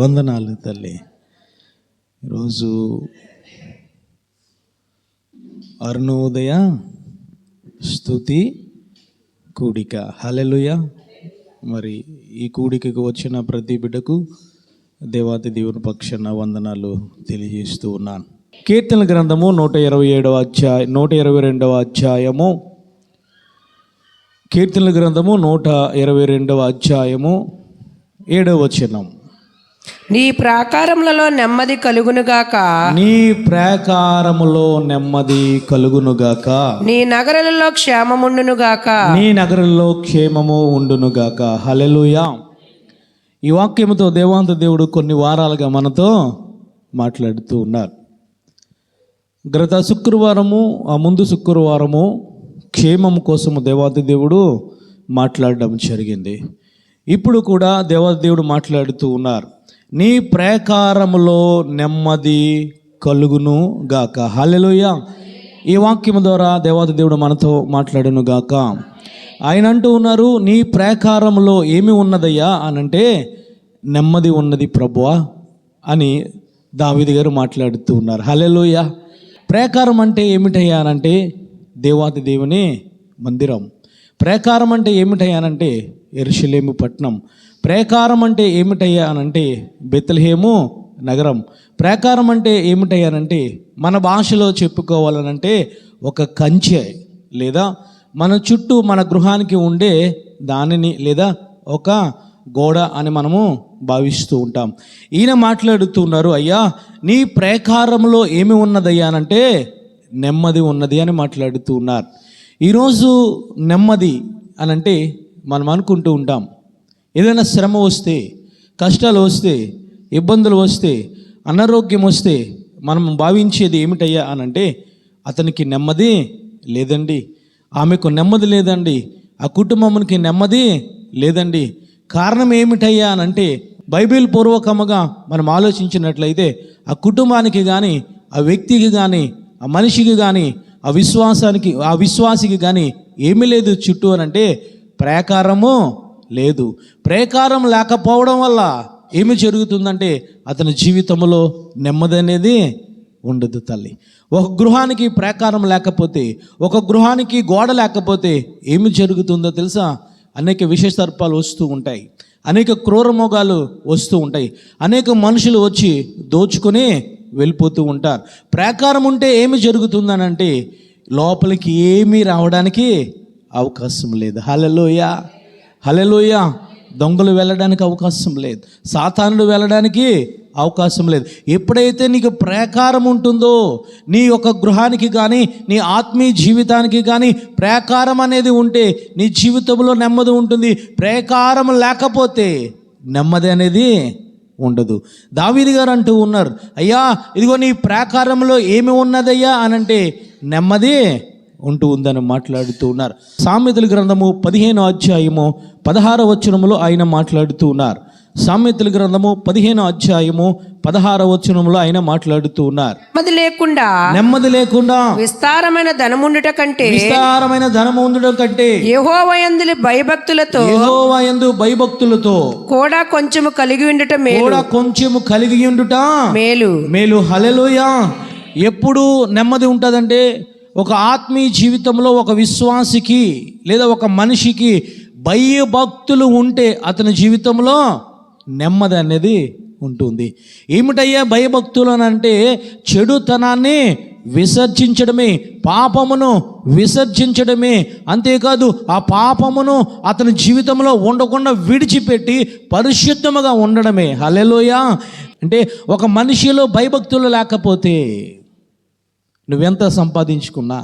వందనాలు తల్లి. ఈరోజు అరుణోదయ స్తుతి కూడిక. హల్లెలూయా. మరి ఈ కూడికకు వచ్చిన ప్రతి బిడ్డకు దేవాతి దేవుని పక్షాన వందనాలు తెలియజేస్తూ ఉన్నాను. కీర్తన గ్రంథము 122వ అధ్యాయము. కీర్తనల గ్రంథము 122వ అధ్యాయము 7వ వచనం. నీ ప్రాకారములలో నెమ్మది కలుగునుగాక, నీ ప్రాకారములో నెమ్మది కలుగునుగాక, నీ నగరులలో క్షేమముండునుగాక, నీ నగరంలో క్షేమము ఉండునుగాక. హల్లెలూయా. ఈ వాక్యముతో దేవాంత దేవుడు కొన్ని వారాలుగా మనతో మాట్లాడుతూ ఉన్నారు. గత శుక్రవారము, ఆ ముందు శుక్రవారము క్షేమం కోసము దేవాతి దేవుడు మాట్లాడడం జరిగింది. ఇప్పుడు కూడా దేవాతి దేవుడు మాట్లాడుతూ ఉన్నారు. నీ ప్రాకారములో నెమ్మది కలుగును గాక. హల్లెలూయా. ఈ వాక్యము ద్వారా దేవాతి దేవుడు మనతో మాట్లాడును గాక. ఆయన అంటూ ఉన్నారు, నీ ప్రాకారములో ఏమి ఉన్నదయ్యా అనంటే నెమ్మది ఉన్నది ప్రభువా అని దావీదు గారు మాట్లాడుతూ ఉన్నారు. హల్లెలూయా. ప్రాకారం అంటే ఏమిటయ్యా అనంటే దేవాతి దేవుని మందిరం. ప్రాకారం అంటే ఏమిటయ్యానంటే యెరూషలేము పట్టణం. ప్రాకారం అంటే ఏమిటయ్యా అనంటే బెత్లెహేము నగరం. ప్రాకారం అంటే ఏమిటయ్యానంటే మన భాషలో చెప్పుకోవాలనంటే ఒక కంచె, లేదా మన చుట్టూ మన గృహానికి ఉండే దానిని, లేదా ఒక గోడ అని మనము భావిస్తూ ఉంటాం. ఈయన మాట్లాడుతున్నారు, అయ్యా నీ ప్రాకారంలో ఏమి ఉన్నదయ్యా అనంటే నెమ్మది ఉన్నది అని మాట్లాడుతూ ఉన్నారు. ఈరోజు నెమ్మది అనంటే మనం అనుకుంటూ ఉంటాం, ఏదైనా శ్రమ వస్తే, కష్టాలు వస్తే, ఇబ్బందులు వస్తే, అనారోగ్యం వస్తే మనం భావించేది ఏమిటయ్యా అనంటే అతనికి నెమ్మది లేదండి, ఆమెకు నెమ్మది లేదండి, ఆ కుటుంబానికి నెమ్మది లేదండి. కారణం ఏమిటయ్యా అనంటే బైబిల్ పూర్వకముగా మనం ఆలోచించినట్లయితే ఆ కుటుంబానికి కానీ, ఆ వ్యక్తికి కానీ, ఆ మనిషికి కానీ, ఆ విశ్వాసికి కానీ ఏమీ లేదు చుట్టూ అనంటే ప్రాకారము లేదు. ప్రాకారం లేకపోవడం వల్ల ఏమి జరుగుతుందంటే అతని జీవితంలో నెమ్మది అనేది ఉండదు తల్లి. ఒక గృహానికి ప్రాకారం లేకపోతే, ఒక గృహానికి గోడ లేకపోతే ఏమి జరుగుతుందో తెలుసా? అనేక విష సర్పాలు వస్తూ ఉంటాయి, అనేక క్రూరమోగాలు వస్తూ ఉంటాయి, అనేక మనుషులు వచ్చి దోచుకొని వెళ్ళిపోతూ ఉంటారు. ప్రాకారం ఉంటే ఏమి జరుగుతుందనంటే లోపలికి ఏమీ రావడానికి అవకాశం లేదు. హల్లెలూయా. హల్లెలూయా. దొంగలు వెళ్ళడానికి అవకాశం లేదు, సాతానుడు వెళ్ళడానికి అవకాశం లేదు. ఎప్పుడైతే నీకు ప్రాకారం ఉంటుందో, నీ యొక్క గృహానికి కానీ, నీ ఆత్మీయ జీవితానికి కానీ ప్రాకారం అనేది ఉంటే నీ జీవితంలో నెమ్మది ఉంటుంది. ప్రాకారం లేకపోతే నెమ్మది అనేది ఉండదు. దావీదు గారు అంటూ ఉన్నారు, అయ్యా ఇదిగో నీ ప్రాకారంలో ఏమి ఉన్నదయ్యా అనంటే నెమ్మది ఉంటూ ఉందని మాట్లాడుతూ ఉన్నారు. సామెతల గ్రంథము 15వ అధ్యాయము 16వ వచనములో ఆయన మాట్లాడుతూ ఉన్నారు. సామెతల గ్రంథము 15వ అధ్యాయము 16వ వచనములో ఆయన మాట్లాడుతూ ఉన్నారు. నెమ్మది లేకుండా విస్తారమైన ధనముండుట కంటే యెహోవా యందు భయభక్తులతో కూడా కొంచెము కలిగి ఉండుట మేలు. హల్లెలూయా. ఎప్పుడు నెమ్మది ఉంటుందంటే ఒక ఆత్మీయ జీవితంలో ఒక విశ్వాసికి లేదా ఒక మనిషికి భయభక్తులు ఉంటే అతని జీవితంలో నెమ్మది అనేది ఉంటుంది. ఏమిటయ్యా భయభక్తులు అని అంటే చెడుతనాన్ని విసర్జించడమే, పాపమును విసర్జించడమే. అంతేకాదు ఆ పాపమును అతని జీవితంలో ఉండకుండా విడిచిపెట్టి పరిశుద్ధముగా ఉండడమే. హల్లెలూయా. అంటే ఒక మనిషిలో భయభక్తులు లేకపోతే నువ్వెంత సంపాదించుకున్నా,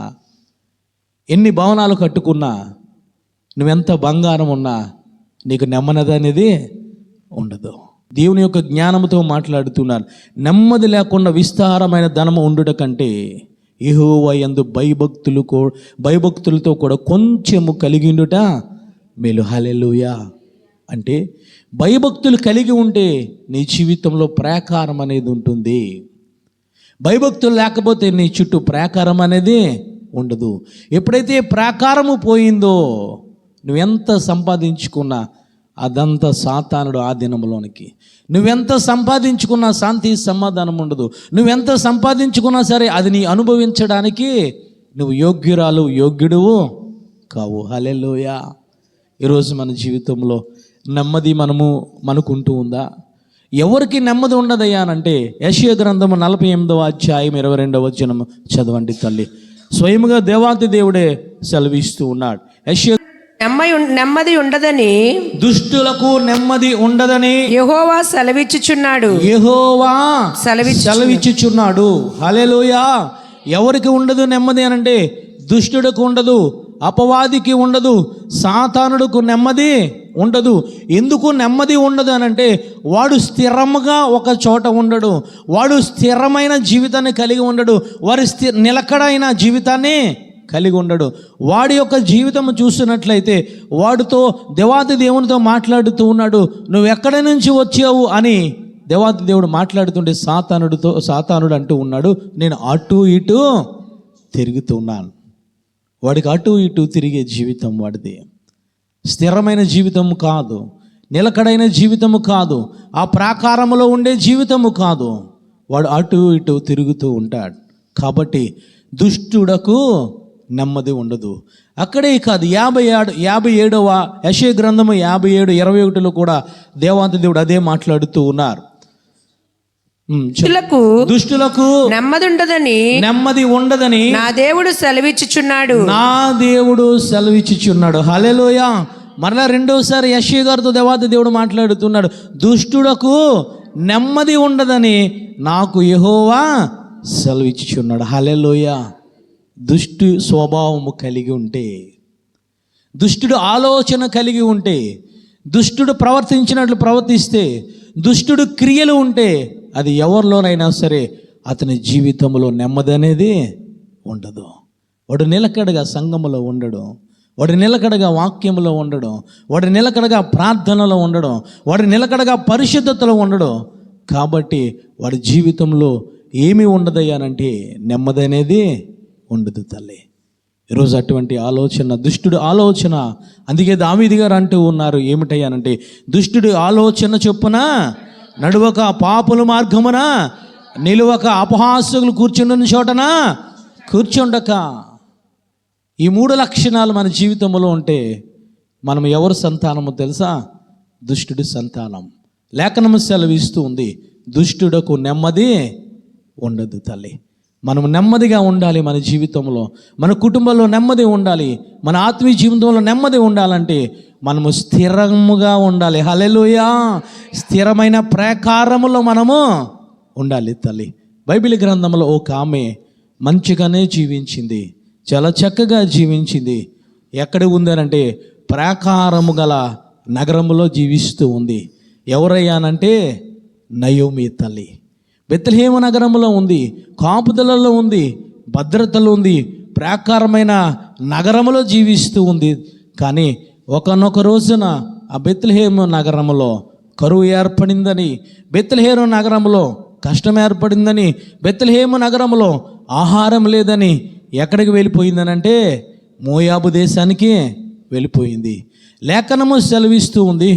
ఎన్ని భవనాలు కట్టుకున్నా, నువ్వెంత బంగారం ఉన్నా నీకు నెమ్మది అనేది ఉండదు. దేవుని యొక్క జ్ఞానంతో మాట్లాడుతున్నారు. నెమ్మది లేకుండా విస్తారమైన ధనము ఉండుట కంటే యెహోవా యందు భయభక్తులతో కూడా కొంచెము కలిగి ఉండుట మేలు. హల్లెలూయా. అంటే భయభక్తులు కలిగి ఉంటే నీ జీవితంలో ప్రాకారం అనేది ఉంటుంది. భయభక్తులు లేకపోతే నీ చుట్టూ ప్రాకారం అనేది ఉండదు. ఎప్పుడైతే ప్రాకారము పోయిందో నువ్వెంత సంపాదించుకున్నా అదంతా సాతానుడు ఆ దినంలోనికి. నువ్వెంత సంపాదించుకున్నా శాంతి సమాధానం ఉండదు. నువ్వెంత సంపాదించుకున్నా సరే అది నీ అనుభవించడానికి నువ్వు యోగ్యుడువు కావు. హల్లెలూయా. ఈరోజు మన జీవితంలో నెమ్మది మనకుంటూ ఉందా? ఎవరికి నెమ్మది ఉండదయ్యా అనంటే యెషయా గ్రంథము 48వ అధ్యాయం 22వ వచనం చదవండి తల్లి. స్వయముగా దేవాతి దేవుడే సెలవిస్తూ ఉన్నాడు. యెషయా నెమ్మది ఉండదని దుష్టులకు నెమ్మది ఉండదని యెహోవా సెలవిచ్చుచున్నాడు. యెహోవా సెలవిచ్చుచున్నాడు. హల్లెలూయా. ఎవరికి ఉండదు నెమ్మది అనంటే దుష్టుడికి ఉండదు, అపవాదికి ఉండదు, సాతానుడికి నెమ్మది ఉండదు. ఎందుకు నెమ్మది ఉండదు అనంటే వాడు స్థిరంగా ఒక చోట ఉండడు, వాడు స్థిరమైన జీవితాన్ని కలిగి ఉండడు, వారి నిలకడైన జీవితాన్ని కలిగి ఉండడు. వాడి యొక్క జీవితం చూస్తున్నట్లయితే వాడితో దేవాతి దేవునితో మాట్లాడుతూ ఉన్నాడు. నువ్వు ఎక్కడి నుంచి వచ్చావు అని దేవాతి దేవుడు మాట్లాడుతుంటే సాతానుడు అంటూ ఉన్నాడు, నేను అటు ఇటు తిరుగుతూ ఉన్నాను. వాడికి అటు ఇటు తిరిగే జీవితం వాడిది. స్థిరమైన జీవితము కాదు, నిలకడైన జీవితము కాదు, ఆ ప్రాకారంలో ఉండే జీవితము కాదు. వాడు అటు ఇటు తిరుగుతూ ఉంటాడు. కాబట్టి దుష్టుడకు నెమ్మది ఉండదు. అక్కడే కాదు, 57వ యెషయా గ్రంథము 57:21 కూడా దేవాంత దేవుడు అదే మాట్లాడుతూ ఉన్నారు. దుష్టులకు నెమ్మది ఉండదని నా దేవుడు సెలవిచ్చుచున్నాడు. హల్లెలూయా. మరలా రెండోసారి యెషయా గారితో దేవాతి దేవుడు మాట్లాడుతున్నాడు. దుష్టులకు నెమ్మది ఉండదని నాకు యెహోవా సెలవిచ్చుచున్నాడు. హల్లెలూయా. దుష్టు స్వభావము కలిగి ఉంటే, దుష్టుడు ఆలోచన కలిగి ఉంటే, దుష్టుడు ప్రవర్తించినట్లు ప్రవర్తిస్తే, దుష్టుడు క్రియలు ఉంటే అది ఎవరిలోనైనా సరే అతని జీవితంలో నెమ్మది అనేది ఉండదు. వాడు నిలకడగా సంఘములో ఉండడం, వాడు నిలకడగా వాక్యములో ఉండడం, వాడు నిలకడగా ప్రార్థనలో ఉండడం, వాడు నిలకడగా పరిశుద్ధతలో ఉండడం. కాబట్టి వాడి జీవితంలో ఏమి ఉండదయ్యానంటే నెమ్మది అనేది ఉండదు తల్లి. ఈరోజు అటువంటి ఆలోచన దుష్టుడు ఆలోచన. అందుకే దావీదు గారు అంటూ ఉన్నారు ఏమిటయ్యానంటే, దుష్టుడు ఆలోచన చొప్పున నడువక, పాపుల మార్గమున నిలువక, అపహాస్యులు కూర్చుండున్న చోటన కూర్చుండక. ఈ 3 లక్షణాలు మన జీవితంలో ఉంటే మనం ఎవరు సంతానమో తెలుసా? దుష్టుడి సంతానం. లేఖనము సెలవిస్తూ ఉంది, దుష్టుడకు నెమ్మది ఉండదు తల్లి. మనం నెమ్మదిగా ఉండాలి. మన జీవితంలో, మన కుటుంబంలో నెమ్మది ఉండాలి. మన ఆత్మీయ జీవితంలో నెమ్మది ఉండాలంటే మనము స్థిరముగా ఉండాలి. హల్లెలూయా. స్థిరమైన ప్రాకారములో మనము ఉండాలి తల్లి. బైబిల్ గ్రంథంలో ఒక ఆమె మంచిగానే జీవించింది, చాలా చక్కగా జీవించింది. ఎక్కడ ఉందనంటే ప్రాకారము గల నగరములో జీవిస్తూ ఉంది. ఎవరయ్యానంటే నయోమి తల్లి. బెత్లెహేము నగరంలో ఉంది, కాపుదలలో ఉంది, భద్రతలో ఉంది, ప్రాకారమైన నగరములో జీవిస్తూ ఉంది. కానీ ఒకనొక రోజున ఆ బెత్లెహేము నగరంలో కరువు ఏర్పడిందని, బెత్లెహేము నగరంలో కష్టం ఏర్పడిందని, బెత్లెహేము నగరంలో ఆహారం లేదని ఎక్కడికి వెళ్ళిపోయిందనంటే మోయాబు దేశానికి వెళ్ళిపోయింది. లేఖనము సెలవిస్తూ ఉంది,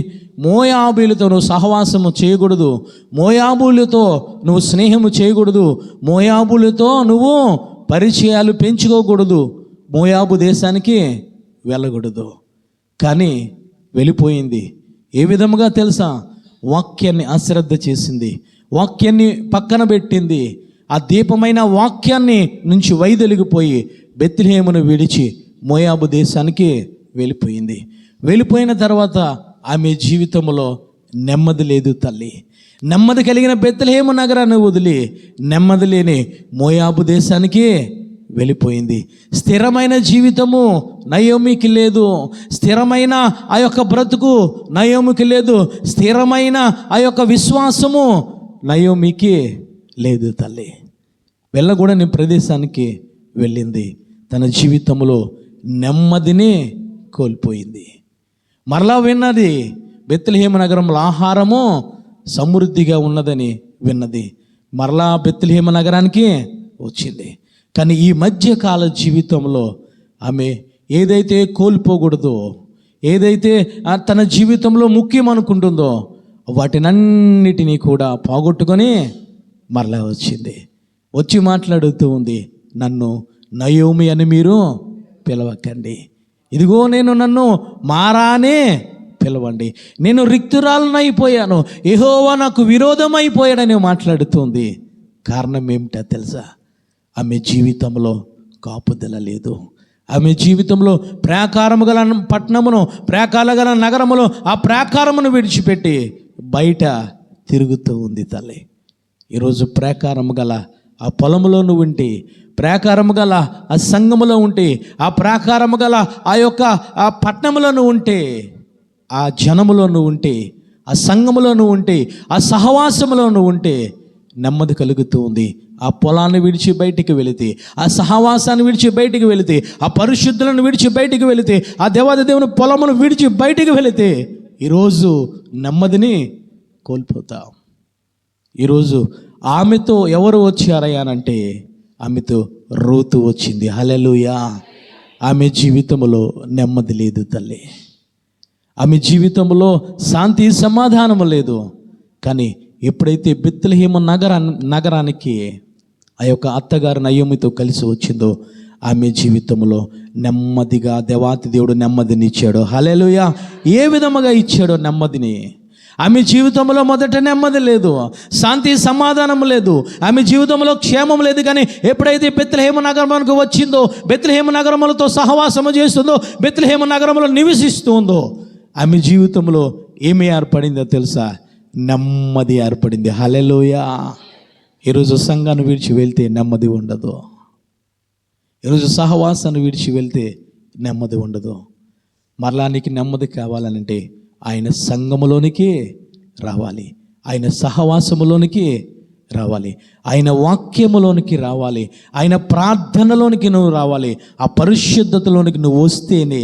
మోయాబీలతో నువ్వు సహవాసము చేయకూడదు, మోయాబులతో నువ్వు స్నేహము చేయకూడదు, మోయాబులతో నువ్వు పరిచయాలు పెంచుకోకూడదు, మోయాబు దేశానికి వెళ్ళకూడదు. కానీ వెళ్ళిపోయింది. ఏ విధముగా తెలుసా? వాక్యాన్ని అశ్రద్ధ చేసింది, వాక్యాన్ని పక్కన పెట్టింది. ఆ దీపమైన వాక్యాన్ని నుంచి వైదొలిగిపోయి బెత్లెహేమును విడిచి మోయాబు దేశానికి వెళ్ళిపోయింది. వెళ్ళిపోయిన తర్వాత ఆమె జీవితంలో నెమ్మది లేదు తల్లి. నెమ్మది కలిగిన బెత్లెహేము నగరాన్ని వదిలి నెమ్మది లేని మోయాబు దేశానికి వెళ్ళిపోయింది. స్థిరమైన జీవితము నయోమికి లేదు, స్థిరమైన ఆ యొక్క బ్రతుకు నయోమికి లేదు, స్థిరమైన ఆ యొక్క విశ్వాసము నయోమికి లేదు తల్లి. వెళ్ళకూడని ప్రదేశానికి వెళ్ళింది. తన జీవితంలో నెమ్మదిని కోల్పోయింది. మరలా విన్నది, బెత్లెహేము నగరంలో ఆహారము సమృద్ధిగా ఉన్నదని విన్నది. మరలా బెత్లెహేము నగరానికి వచ్చింది. కానీ ఈ మధ్యకాల జీవితంలో ఆమె ఏదైతే కోల్పోకూడదో, ఏదైతే తన జీవితంలో ముఖ్యం అనుకుంటుందో వాటినన్నిటినీ కూడా పోగొట్టుకొని మరలా వచ్చింది. వచ్చి మాట్లాడుతూ ఉంది, నన్ను నయోమి అని మీరు పిలవకండి, ఇదిగో నేను నన్ను మారానే పిలవండి, నేను రిక్తురాలనైపోయాను, యెహోవా నాకు విరోధమైపోయాడని మాట్లాడుతుంది. కారణం ఏమిటో తెలుసా? ఆమె జీవితంలో కాపుదల లేదు. ఆమె జీవితంలో ప్రాకారము గల పట్టణమును, ప్రాకార గల నగరములో ఆ ప్రాకారమును విడిచిపెట్టి బయట తిరుగుతూ ఉంది తల్లి. ఈరోజు ప్రాకారము గల ఆ పొలములో నువ్వు ఉంటే, ప్రాకారము గల ఆ సంఘములో ఉంటే, ఆ ప్రాకారము గల ఆ యొక్క ఆ పట్టణములో నువ్వు ఉంటే, ఆ జనములో నువ్వు ఉంటే, ఆ సంఘములో నువ్వు ఉంటే, ఆ సహవాసములో నువ్వు ఉంటే నెమ్మది కలుగుతూ ఉంది. ఆ పొలాన్ని విడిచి బయటికి వెళితే, ఆ సహవాసాన్ని విడిచి బయటికి వెళితే, ఆ పరిశుద్ధులను విడిచి బయటికి వెళితే, ఆ దేవాది దేవుని పొలమును విడిచి బయటికి వెళితే ఈరోజు నెమ్మదిని కోల్పోతాం. ఈరోజు ఆమెతో ఎవరు వచ్చారయ్యానంటే ఆమెతో రూతు వచ్చింది. హల్లెలూయా. ఆమె జీవితంలో నెమ్మది లేదు తల్లి. ఆమె జీవితంలో శాంతి సమాధానము లేదు. కానీ ఎప్పుడైతే బెత్లెహేము నగరానికి ఆ యొక్క అత్తగారు నయోమితో కలిసి వచ్చిందో ఆమె జీవితంలో నెమ్మదిగా దేవాతి దేవుడు నెమ్మదిని ఇచ్చాడు. హల్లెలూయా. ఏ విధముగా ఇచ్చాడో నెమ్మదిని. ఆమె జీవితంలో మొదట నెమ్మది లేదు, శాంతి సమాధానం లేదు, ఆమె జీవితంలో క్షేమం లేదు. కానీ ఎప్పుడైతే బెత్లెహేము నగరానికి వచ్చిందో, బెత్లెహేము నగరములతో సహవాసము చేస్తుందో, బెత్లెహేము నగరంలో నివసిస్తుందో ఆమె జీవితంలో ఏమి ఏర్పడిందో తెలుసా? నెమ్మది ఏర్పడింది. హల్లెలూయా. ఈరోజు సంఘాన్ని విడిచి వెళ్తే నెమ్మది ఉండదు. ఈరోజు సహవాసాన్ని విడిచి వెళ్తే నెమ్మది ఉండదు. మరలా నీకు నెమ్మది కావాలనంటే ఆయన సంఘములోనికి రావాలి, ఆయన సహవాసములోనికి రావాలి, ఆయన వాక్యములోనికి రావాలి, ఆయన ప్రార్థనలోనికి నువ్వు రావాలి. ఆ పరిశుద్ధతలోనికి నువ్వు వస్తేనే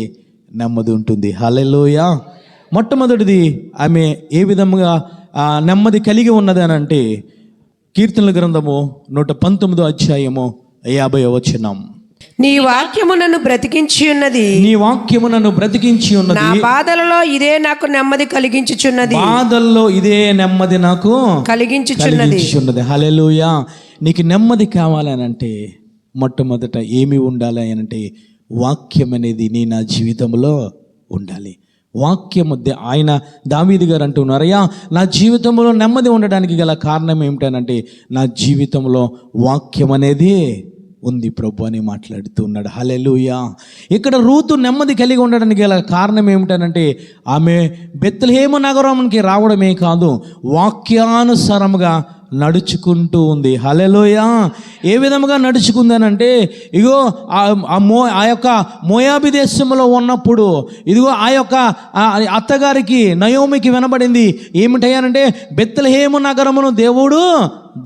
నెమ్మది ఉంటుంది. హల్లెలూయా. మొట్టమొదటిది ఆమె ఏ విధముగా నెమ్మది కలిగి ఉన్నది అని అంటే కీర్తనల గ్రంథము 119 అధ్యాయము 50వ వచనం. నీ వాక్యము నన్ను బ్రతికించి ఉన్నది, నీ వాక్యము నన్ను బ్రతికించి ఉన్నది, నా బాధలలో ఇదే నాకు నెమ్మది కలిగించుచున్నది, బాధల్లో ఇదే నెమ్మది నాకు కలిగించుచున్నది. హల్లెలూయా. నీకు నెమ్మది కావాలనంటే మొట్టమొదట ఏమి ఉండాలి అంటే వాక్యం అనేది నా జీవితంలో ఉండాలి. వాక్యం ఆయన దావీదు గారు అంటున్నారయ్యా, నా జీవితంలో నెమ్మది ఉండడానికి గల కారణం ఏమిటనంటే నా జీవితంలో వాక్యం అనేది ఉంది ప్రభు అని మాట్లాడుతూ ఉన్నాడు. హల్లెలూయా. ఇక్కడ రూతు నెమ్మది కలిగి ఉండడానికి గల కారణం ఏమిటనంటే ఆమె బెత్లెహేము నగరానికి రావడమే కాదు, వాక్యానుసారముగా నడుచుకుంటూ ఉంది. హల్లెలూయా. ఏ విధముగా నడుచుకుందనంటే ఇగో ఆ యొక్క మోయాబు దేశంలో ఉన్నప్పుడు ఇదిగో ఆ యొక్క అత్తగారికి నయోమికి వినబడింది ఏమిటయ్యానంటే బెత్లెహేము నగరమును దేవుడు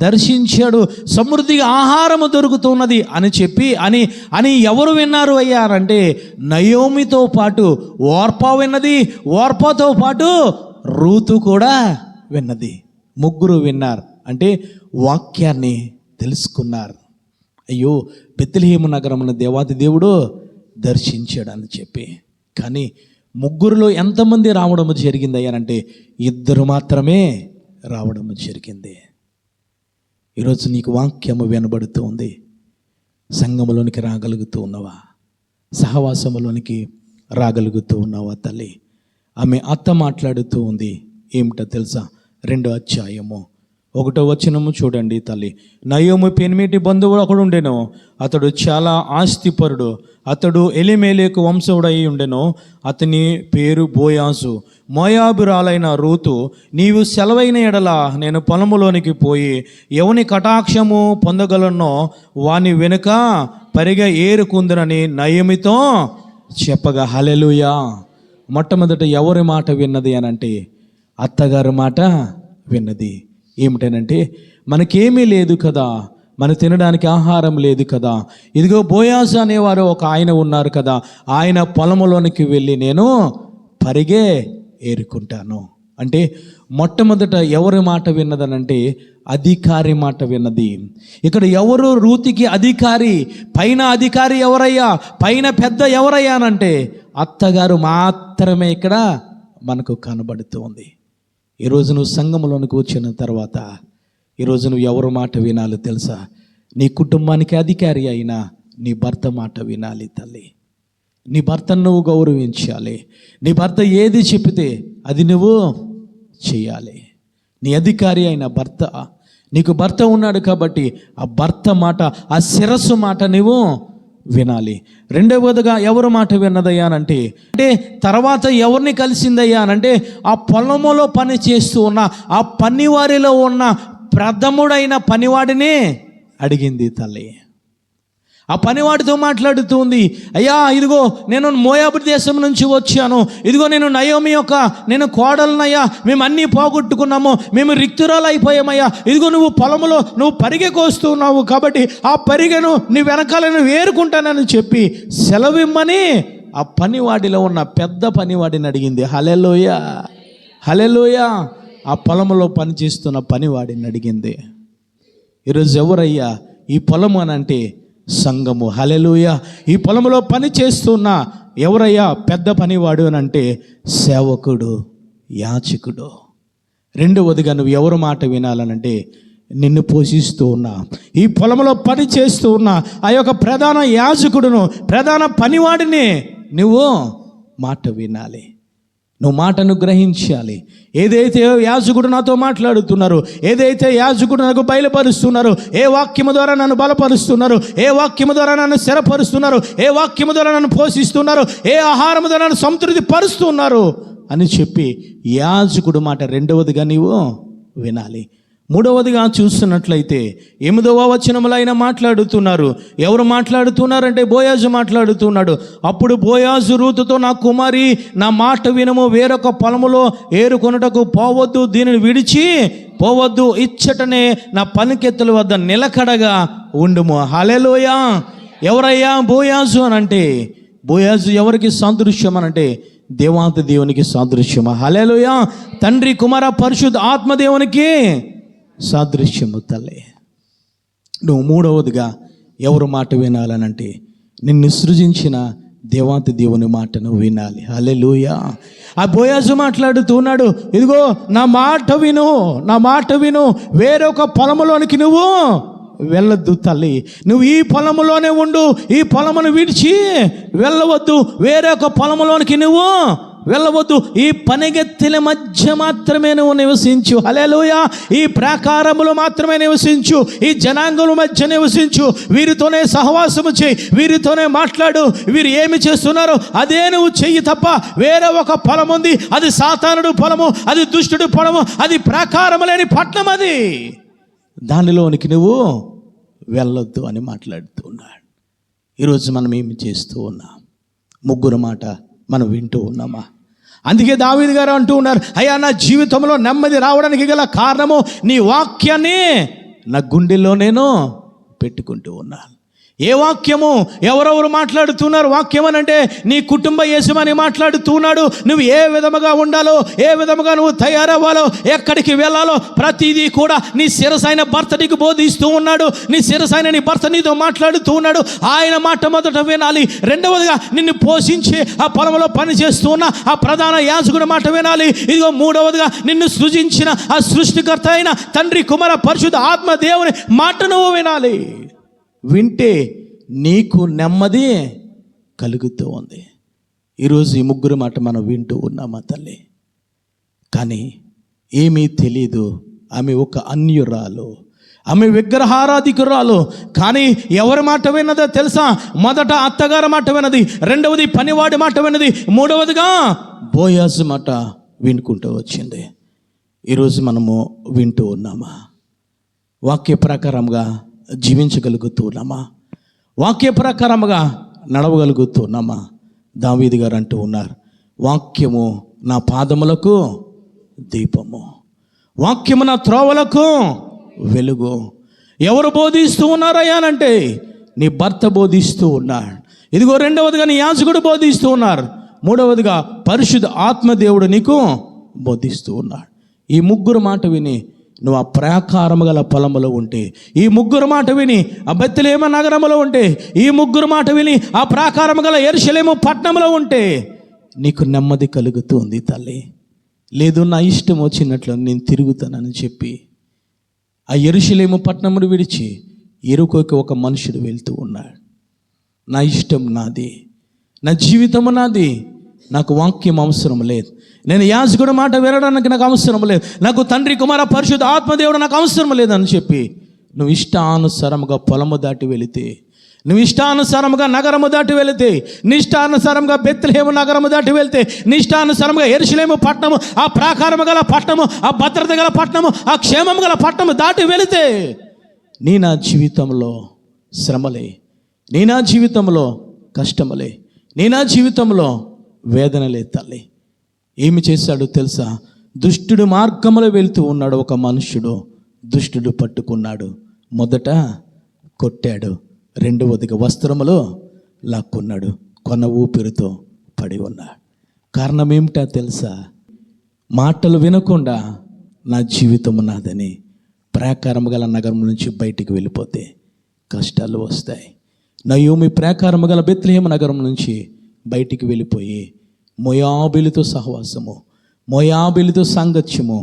దర్శించాడు, సమృద్ధిగా ఆహారము దొరుకుతున్నది అని చెప్పి అని ఎవరు విన్నారు అయ్యారంటే నయోమితో పాటు ఓర్పా విన్నది, ఓర్పాతో పాటు రూతు కూడా విన్నది. ముగ్గురు విన్నారు. అంటే వాక్యాన్ని తెలుసుకున్నారు. అయ్యో బెత్లెహేము నగరమును దేవాది దేవుడు దర్శించాడు అని చెప్పి. కానీ ముగ్గురులో ఎంతమంది రావడము జరిగింది అయ్యారంటే 2 మాత్రమే రావడము జరిగింది. ఈరోజు నీకు వాక్యము వినబడుతూ ఉంది, సంఘములోనికి రాగలుగుతూ ఉన్నవా? సహవాసములోనికి రాగలుగుతూ ఉన్నావా తల్లి? ఆమె అత్త మాట్లాడుతూ ఉంది. ఏమిటో తెలుసా? 2వ అధ్యాయము 1వ వచనము చూడండి తల్లి. నయోమి పెనిమిటి బంధువుడు ఒకడు ఉండెను, అతడు చాలా ఆస్తిపరుడు, అతడు ఎలిమేలేకు వంశవుడై ఉండెను, అతని పేరు బోయాజు. మోయాబురాలైన రూతు, నీవు సెలవైన ఎడల నేను పొలములోనికి పోయి ఎవని కటాక్షము పొందగలనో వాని వెనుక పరిగె ఏరుకుందునని నయోమితో చెప్పగా. హల్లెలూయా. మొట్టమొదట ఎవరి మాట విన్నది అనంటే అత్తగారి మాట విన్నది. ఏమిటనంటే మనకేమీ లేదు కదా, మన తినడానికి ఆహారం లేదు కదా, ఇదిగో బోయాజు అనేవారు ఒక ఆయన ఉన్నారు కదా, ఆయన పొలములోనికి వెళ్ళి నేను పరిగే ఏరుకుంటాను అంటే మొట్టమొదట ఎవరి మాట విన్నదనంటే అధికారి మాట విన్నది. ఇక్కడ ఎవరు రూతుకి అధికారి? పైన అధికారి ఎవరయ్యా? పైన పెద్ద ఎవరయ్యానంటే అత్తగారు మాత్రమే ఇక్కడ మనకు కనబడుతూ ఉంది. ఈరోజు నువ్వు సంఘంలోనికి వచ్చిన తర్వాత ఈరోజు నువ్వు ఎవరి మాట వినాలో తెలుసా? నీ కుటుంబానికి అధికారి అయినా నీ భర్త మాట వినాలి తల్లి. నీ భర్తను నువ్వు గౌరవించాలి. నీ భర్త ఏది చెప్తే అది నువ్వు చేయాలి. నీ అధికారి అయిన భర్త, నీకు భర్త ఉన్నాడు కాబట్టి ఆ భర్త మాట, ఆ శిరస్సు మాట నువ్వు వినాలి. రెండవదిగా ఎవరు మాట విన్నదయ్యా అంటే తర్వాత ఎవరిని కలిసిందయ్యా అంటే ఆ పొలములో పని చేస్తూ ఉన్న ఆ పనివారిలో ఉన్న ప్రథముడైన పనివాడిని అడిగింది తల్లి. ఆ పనివాడితో మాట్లాడుతూ ఉంది, అయ్యా ఇదిగో నేను మోయాబు దేశం నుంచి వచ్చాను, ఇదిగో నేను నయోమి నేను కోడలనయ్యా, మేము అన్నీ పోగొట్టుకున్నాము, మేము రిక్తురాలు అయిపోయామయ్యా, ఇదిగో నువ్వు పొలంలో నువ్వు పరిగె కోస్తున్నావు కాబట్టి ఆ పరిగెను నీ వెనకాల నువ్వు ఏరుకుంటానని చెప్పి సెలవిమ్మని ఆ పనివాడిలో ఉన్న పెద్ద పనివాడిని అడిగింది. హల్లెలూయా, హల్లెలూయా. ఆ పొలంలో పనిచేస్తున్న పనివాడిని అడిగింది. ఈరోజు ఎవరయ్యా ఈ పొలము అని అంటే సంఘము. హల్లెలూయా. ఈ పొలంలో పని చేస్తున్న ఎవరయ్యా పెద్ద పనివాడు అని అంటే సేవకుడు, యాజకుడు. రెండవదిగా నువ్వు ఎవరి మాట వినాలనంటే నిన్ను పోషిస్తూ ఉన్నా ఈ పొలంలో పని చేస్తూ ఉన్న ఆ యొక్క ప్రధాన యాజకుడును, ప్రధాన పనివాడిని నువ్వు మాట వినాలి. నువ్వు మాటను గ్రహించాలి. ఏదైతే యాజకుడు నాతో మాట్లాడుతున్నారు, ఏదైతే యాజకుడు నాకు బయలుపరుస్తున్నారు, ఏ వాక్యము ద్వారా నన్ను బలపరుస్తున్నారు, ఏ వాక్యము ద్వారా నన్ను స్థిరపరుస్తున్నారు, ఏ వాక్యము ద్వారా నన్ను పోషిస్తున్నారు, ఏ ఆహారము ద్వారా నన్ను సంతృప్తి పరుస్తున్నారు అని చెప్పి యాజకుడు మాట రెండవదిగా నీవు వినాలి. మూడవదిగా చూస్తున్నట్లయితే 8వ వచనములో ఆయన మాట్లాడుతున్నారు. ఎవరు మాట్లాడుతున్నారంటే బోయాజు మాట్లాడుతున్నాడు. అప్పుడు బోయాజు రూతుతో, నా కుమారి నా మాట వినము, వేరొక పొలములో ఏరుకొనుటకు పోవద్దు, దీనిని విడిచి పోవద్దు, ఇచ్చటనే నా పనికెత్తుల వద్ద నిలకడగా ఉండుము. హల్లెలూయా. ఎవరయ్యా బోయాజు అని అంటే బోయాజు ఎవరికి సాదృశ్యం అని అంటే దేవాంత దేవునికి సాదృశ్యమా? హల్లెలూయా. తండ్రి కుమార పరిశుద్ధ ఆత్మదేవునికి సాదృశ్యము తల్లి. నువ్వు మూడవదిగా ఎవరు మాట వినాలనంటే నిన్ను సృజించిన దేవాంత దేవుని మాటను వినాలి. హల్లెలూయా. ఆ బోయాజు మాట్లాడుతున్నాడు, ఇదిగో నా మాట విను, నా మాట విను, వేరొక పొలములోనికి నువ్వు వెళ్ళొద్దు తల్లి, నువ్వు ఈ పొలములోనే ఉండు, ఈ పొలమును విడిచి వెళ్ళవద్దు, వేరొక పొలములోనికి నువ్వు వెళ్ళవద్దు, ఈ పనిగెత్తెల మధ్య మాత్రమే నువ్వు నివసించు. హల్లెలూయా. ఈ ప్రాకారములో మాత్రమే నివసించు, ఈ జనాంగముల మధ్య నివసించు, వీరితోనే సహవాసము చేయి, వీరితోనే మాట్లాడు, వీరు ఏమి చేస్తున్నారో అదే నువ్వు చెయ్యి తప్ప వేరే ఒక పొలం ఉంది, అది సాతానుడు పొలము, అది దుష్టుడు పొలము, అది ప్రాకారము లేని పట్నం, అది దానిలోనికి నువ్వు వెళ్ళొద్దు అని మాట్లాడుతూ ఉన్నాడు. ఈరోజు మనం ఏమి చేస్తూ ఉన్నాం? ముగ్గురు మాట మనం వింటూ ఉన్నామా? అందుకే దావీదు గారు అంటూ ఉన్నారు, అయ్యా నా జీవితంలో నెమ్మది రావడానికి గల కారణము నీ వాక్యాన్ని నా గుండెల్లో నేను పెట్టుకుంటూ ఉన్నాను. ఏ వాక్యము? ఎవరెవరు మాట్లాడుతున్నారు వాక్యం అని అంటే నీ కుటుంబ యజమాని మాట్లాడుతున్నాడు. నువ్వు ఏ విధముగా ఉండాలో, ఏ విధముగా నువ్వు తయారవ్వాలో, ఎక్కడికి వెళ్ళాలో ప్రతిదీ కూడా నీ శిరసైన భర్త నీకు బోధిస్తూ ఉన్నాడు. నీ శిరసైన నీ భర్త నీతో మాట్లాడుతూ ఉన్నాడు. ఆయన మాట మొదట వినాలి. రెండవదిగా నిన్ను పోషించి ఆ పొలంలో పని చేస్తూ ఉన్న ఆ ప్రధాన యాజకుడి మాట వినాలి. ఇదిగో మూడవదిగా నిన్ను సృజించిన ఆ సృష్టికర్త అయిన తండ్రి కుమార పరిశుద్ధ ఆత్మ దేవుని మాట నువ్వు వినాలి. వింటే నీకు నెమ్మది కలుగుతూ ఉంది. ఈరోజు ఈ ముగ్గురు మాట మనం వింటూ ఉన్నామా తల్లి? కానీ ఏమీ తెలీదు. ఆమె ఒక అన్యురాలు, ఆమె విగ్రహారాధికురాలు. కానీ ఎవరి మాట విన్నదో తెలుసా? మొదట అత్తగారి మాట విన్నది, రెండవది పనివాడి మాట విన్నది, మూడవదిగా బోయాజు మాట వినుకుంటూ వచ్చింది. ఈరోజు మనము వింటూ ఉన్నామా? వాక్య ప్రకారంగా జీవించగలుగుతున్నామా? వాక్య ప్రకారముగా నడవగలుగుతున్నామా? దావీదు గారు అంటూ ఉన్నారు, వాక్యము నా పాదములకు దీపము, వాక్యము నా త్రోవలకు వెలుగు. ఎవరు బోధిస్తూ ఉన్నారయ్యానంటే నీ భర్త బోధిస్తూ ఉన్నాడు. ఇదిగో రెండవదిగా నీ యాజకుడు బోధిస్తూ ఉన్నారు. మూడవదిగా పరిశుద్ధ ఆత్మదేవుడు నీకు బోధిస్తూ ఉన్నాడు. ఈ ముగ్గురు మాట విని నువ్వు ఆ ప్రాకారము గల పొలములో ఉంటే, ఈ ముగ్గురు మాట విని ఆ బెత్లెహేము నగరములో ఉంటే, ఈ ముగ్గురు మాట విని ఆ ప్రాకారము గల యెరూషలేము పట్టణంలో ఉంటే నీకు నెమ్మది కలుగుతుంది తల్లి. లేదు నా ఇష్టం వచ్చినట్లు నేను తిరుగుతానని చెప్పి ఆ యెరూషలేము పట్టణమును విడిచి యెరికోకి ఒక మనుషుడు వెళ్తూ ఉన్నాడు. నా ఇష్టం నాది, నా జీవితము నాది, నాకు వాక్యం అవసరం లేదు, నేను యాజకుడి మాట వినడానికి నాకు అవసరం లేదు, నాకు తండ్రి కుమార పరిశుద్ధ ఆత్మదేవుడు నాకు అవసరం లేదని చెప్పి నువ్వు ఇష్టానుసారముగా పొలము దాటి వెళితే, నువ్వు ఇష్టానుసారముగా నగరము దాటి వెళితే, నిష్టానుసారంగా బెత్లెహేము నగరము దాటి వెళ్తే, నిష్టానుసారంగా యెరూషలేము పట్టణము, ఆ ప్రాకారము గల పట్టణము, ఆ భద్రత గల పట్టణము, ఆ క్షేమము గల పట్టణము దాటి వెళితే నీ నా జీవితంలో శ్రమలే, నీ నా జీవితంలో కష్టములే, నీ నా జీవితంలో వేదనలే తల్లి. ఏమి చేశాడో తెలుసా? దుష్టుడు మార్గంలో వెళ్తూ ఉన్నాడు ఒక మనుష్యుడు, దుష్టుడు పట్టుకున్నాడు. మొదట కొట్టాడు, రెండవదిగా వస్త్రములో లాక్కున్నాడు, కొన ఊపిరితో పడి ఉన్నాడు. కారణం ఏమిటా తెలుసా? మాటలు వినకుండా నా జీవితం నాదని ప్రాకారము గల నగరం నుంచి బయటికి వెళ్ళిపోతే కష్టాలు వస్తాయి. నయోమి ప్రాకారము గల బెత్లెహేము నగరం నుంచి బయటికి వెళ్ళిపోయి మోయాబీలతో సహవాసము, మోయాబీలతో సాంగత్యము,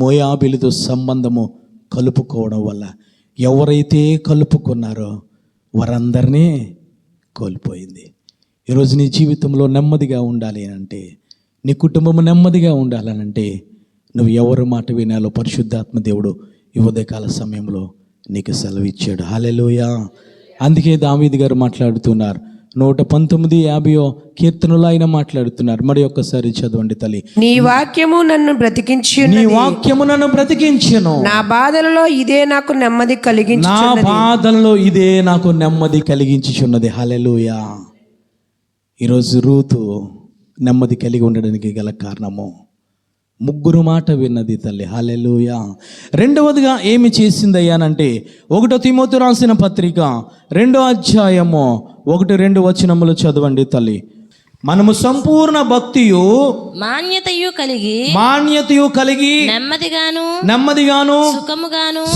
మోయాబీలతో సంబంధము కలుపుకోవడం వల్ల ఎవరైతే కలుపుకున్నారో వారందరినీ కోల్పోయింది. ఈరోజు నీ జీవితంలో నెమ్మదిగా ఉండాలి అంటే, నీ కుటుంబము నెమ్మదిగా ఉండాలనంటే నువ్వు ఎవరి మాట వినాలో పరిశుద్ధాత్మ దేవుడు ఈ ఉదయకాల సమయంలో నీకు సెలవు ఇచ్చాడు. హల్లెలూయా. అందుకే దావీదు గారు మాట్లాడుతున్నారు, 119:50 కీర్తనలో ఆయన మాట్లాడుతున్నారు. మరి ఒక్కసారి చదవండి తల్లి. నీ వాక్యము నన్ను బ్రతికించి, నీ వాక్యము నన్ను బ్రతికించెను, నా బాధలలో ఇదే నాకు నెమ్మది కలిగించి, నా బాధలలో ఇదే నాకు నెమ్మది కలిగించుచున్నది. హల్లెలూయా. ఈరోజు రూతు నెమ్మది కలిగి ఉండడానికి గల కారణము ముగ్గురు మాట విన్నది తల్లి. హల్లెలూయా. రెండవదిగా ఏమి చేసిందయ్యానంటే 1 తిమోతి రాసిన పత్రిక 2వ అధ్యాయము 1-2 వచనములు చదవండి తల్లి. మనము సంపూర్ణ భక్తియు మాన్యతయు కలిగి నెమ్మదిగాను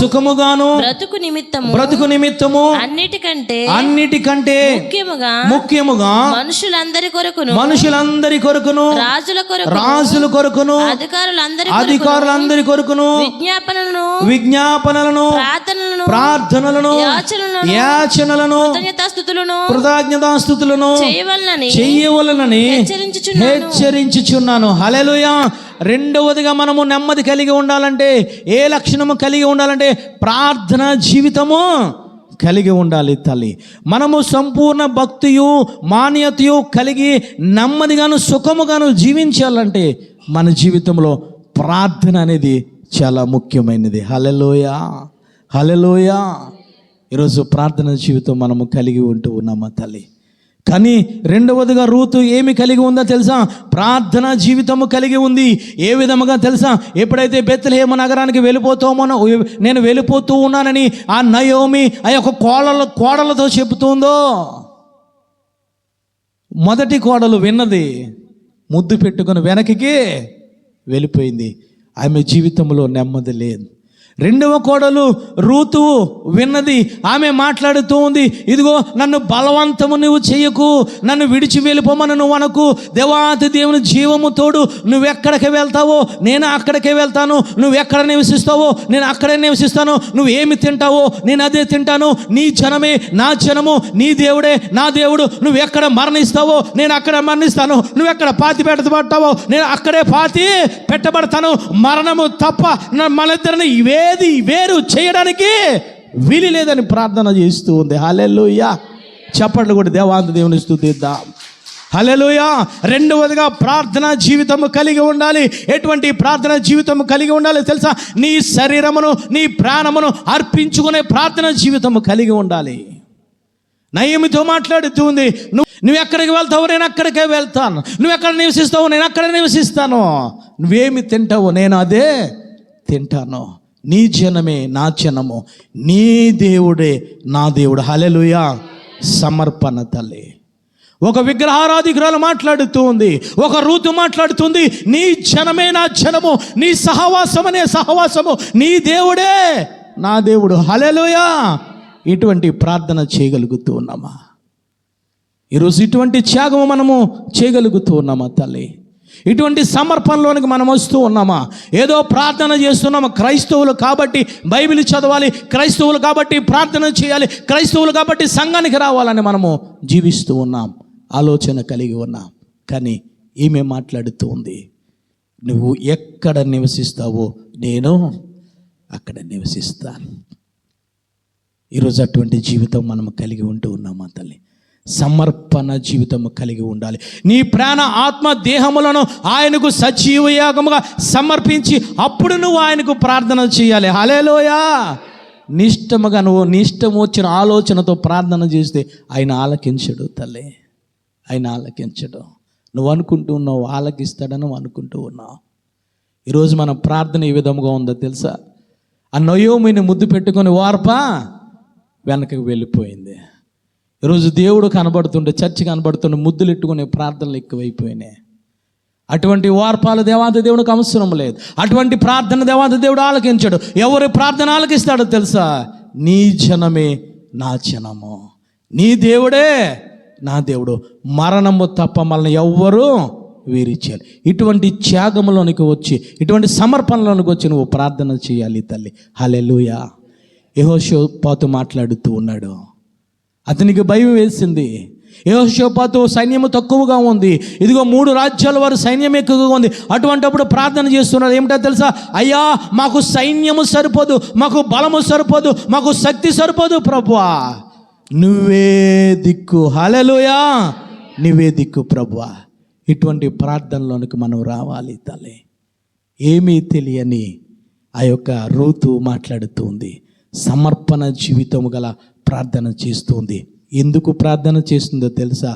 సుఖముగాను బ్రతుకు నిమిత్తము అన్నిటికంటే ముఖ్యముగా మనుషులందరి కొరకును రాజుల కొరకును అధికారులందరి కొరకును విజ్ఞాపనలను ప్రార్థనలను యాచనలను కృతజ్ఞతాస్తుతులను చేయవలెనని హెచ్చరించుచున్నాను. హల్లెలూయా. రెండవదిగా మనము నెమ్మది కలిగి ఉండాలంటే, ఏ లక్షణము కలిగి ఉండాలంటే ప్రార్థన జీవితము కలిగి ఉండాలి తల్లి. మనము సంపూర్ణ భక్తియు మాన్యతయు కలిగి నెమ్మదిగాను సుఖముగాను జీవించాలంటే మన జీవితంలో ప్రార్థన అనేది చాలా ముఖ్యమైనది. హల్లెలూయా. హల్లెలూయా. ఈరోజు ప్రార్థన జీవితం మనము కలిగి ఉంటూ ఉన్నామా తల్లి? కానీ రెండవదిగా రూతు ఏమి కలిగి ఉందో తెలుసా? ప్రార్థన జీవితము కలిగి ఉంది. ఏ విధముగా తెలుసా? ఎప్పుడైతే బెత్లెహేము నగరానికి నేను వెళ్ళిపోతూ ఉన్నానని ఆ నయోమి ఆ యొక్క కోడలతో చెబుతుందో, మొదటి కోడలు విన్నది, ముద్దు పెట్టుకుని వెనక్కి వెళ్ళిపోయింది. ఆమె జీవితంలో నెమ్మది లేదు. రెండవ కోడలు రూతు విన్నది, ఆమె మాట్లాడుతూ ఉంది, ఇదిగో నన్ను బలవంతము నువ్వు చేయకు, నన్ను విడిచి వెళ్ళిపోమని నువ్వు అనకు, దేవాతి దేవుని జీవము తోడు, నువ్వెక్కడికి వెళ్తావో నేను అక్కడికే వెళ్తాను, నువ్వెక్కడ నివసిస్తావో నేను అక్కడే నివసిస్తాను, నువ్వు ఏమి తింటావో నేను అదే తింటాను, నీ జనమే నా జనము, నీ దేవుడే నా దేవుడు, నువ్వెక్కడ మరణిస్తావో నేను అక్కడ మరణిస్తాను, నువ్వెక్కడ పాతి పెట్టబడతావో నేను అక్కడే పాతి పెట్టబడతాను, మరణము తప్ప మనిద్దరిని ఏది వేరు చేయడానికి వీలు లేదని ప్రార్థన చేస్తూ ఉంది. హల్లెలూయా. చప్పట్లు కూడా దేవాంత దేవుని స్తుతిద్దాం. హల్లెలూయా. రెండవదిగా ప్రార్థన జీవితము కలిగి ఉండాలి. ఎటువంటి ప్రార్థన జీవితము కలిగి ఉండాలి తెలుసా? నీ శరీరమును నీ ప్రాణమును అర్పించుకునే ప్రార్థన జీవితము కలిగి ఉండాలి. నయోమితో మాట్లాడుతూ ఉంది, నువ్వు ఎక్కడికి వెళ్తావో నేను అక్కడికే వెళ్తాను, నువ్వు ఎక్కడ నివసిస్తావో నేను అక్కడ నివసిస్తాను, నువ్వేమి తింటావో నేను అదే తింటాను, నీ జనమే నా జనము, నీ దేవుడే నా దేవుడు. హల్లెలూయా. సమర్పణ తల్లి. ఒక విగ్రహారాధికురాలు మాట్లాడుతూ ఉంది, ఒక రూతు మాట్లాడుతుంది, నీ జనమే నా జనము, నీ సహవాసమనే సహవాసము, నీ దేవుడే నా దేవుడు. హల్లెలూయా. ఇటువంటి ప్రార్థన చేయగలుగుతూ ఉన్నామా? ఈరోజు ఇటువంటి త్యాగము మనము చేయగలుగుతూ ఉన్నామా తల్లి? ఇటువంటి సమర్పణలోనికి మనం వస్తూ ఉన్నామా? ఏదో ప్రార్థన చేస్తున్నామా, క్రైస్తవులు కాబట్టి బైబిల్ చదవాలి, క్రైస్తవులు కాబట్టి ప్రార్థన చేయాలి, క్రైస్తవులు కాబట్టి సంఘానికి రావాలని మనము జీవిస్తూ ఉన్నాం, ఆలోచన కలిగి ఉన్నాం. కానీ ఈమె మాట్లాడుతూ ఉంది, నువ్వు ఎక్కడ నివసిస్తావో నేను అక్కడ నివసిస్తాను. ఈరోజు అటువంటి జీవితం మనం కలిగి ఉంటూ ఉన్నామా తల్లి? సమర్పణ జీవితము కలిగి ఉండాలి. నీ ప్రాణ ఆత్మ దేహములను ఆయనకు సజీవ యాగముగా సమర్పించి అప్పుడు నువ్వు ఆయనకు ప్రార్థన చేయాలి. హల్లెలూయా. నిష్టముగా నువ్వు ఇష్టం వచ్చిన ఆలోచనతో ప్రార్థన చేస్తే ఆయన ఆలకించడు తల్లి, ఆయన ఆలకించడు. నువ్వు అనుకుంటూ ఉన్నావు ఆలకిస్తాడని నువ్వు అనుకుంటూ ఉన్నావు. ఈరోజు మన ప్రార్థన ఏ విధముగా ఉందో తెలుసా? ఆ నయోమిని ముద్దు పెట్టుకొని వార్పా వెనకకి వెళ్ళిపోయింది. ఈరోజు దేవుడు కనబడుతుంటే, చర్చి కనబడుతుంటే ముద్దులు ఎట్టుకునే ప్రార్థనలు ఎక్కువైపోయినాయి. అటువంటి వార్పాలు దేవాది దేవుడికి అవసరం లేదు. అటువంటి ప్రార్థన దేవాది దేవుడు ఆలకించడు. ఎవరి ప్రార్థన ఆలకిస్తాడో తెలుసా? నీ జనమే నా జనము, నీ దేవుడే నా దేవుడు. మరణము తప్ప మనల్ని ఎవ్వరూ వేరిచ్చారు. ఇటువంటి త్యాగంలోనికి వచ్చి, ఇటువంటి సమర్పణలోనికి వచ్చి నువ్వు ప్రార్థన చేయాలి తల్లి. హల్లెలూయా. యెహోషాపాతు మాట్లాడుతూ ఉన్నాడు, అతనికి భయం వేసింది. యెహోషాపాతు సైన్యము తక్కువగా ఉంది, ఇదిగో 3 రాజ్యాల వారు సైన్యం ఎక్కువగా ఉంది. అటువంటిప్పుడు ప్రార్థన చేస్తున్నారు. ఏమిటో తెలుసా? అయ్యా, మాకు సైన్యము సరిపోదు, మాకు బలము సరిపోదు, మాకు శక్తి సరిపోదు ప్రభువా, నువ్వే దిక్కు. హల్లెలూయా. నువ్వే దిక్కు ప్రభువా. ఇటువంటి ప్రార్థనలోనికి మనం రావాలి తల్లి. ఏమీ తెలియని ఆ యొక్క రూతు మాట్లాడుతుంది, సమర్పణ జీవితము గల ప్రార్థన చేస్తుంది. ఎందుకు ప్రార్థన చేస్తుందో తెలుసా?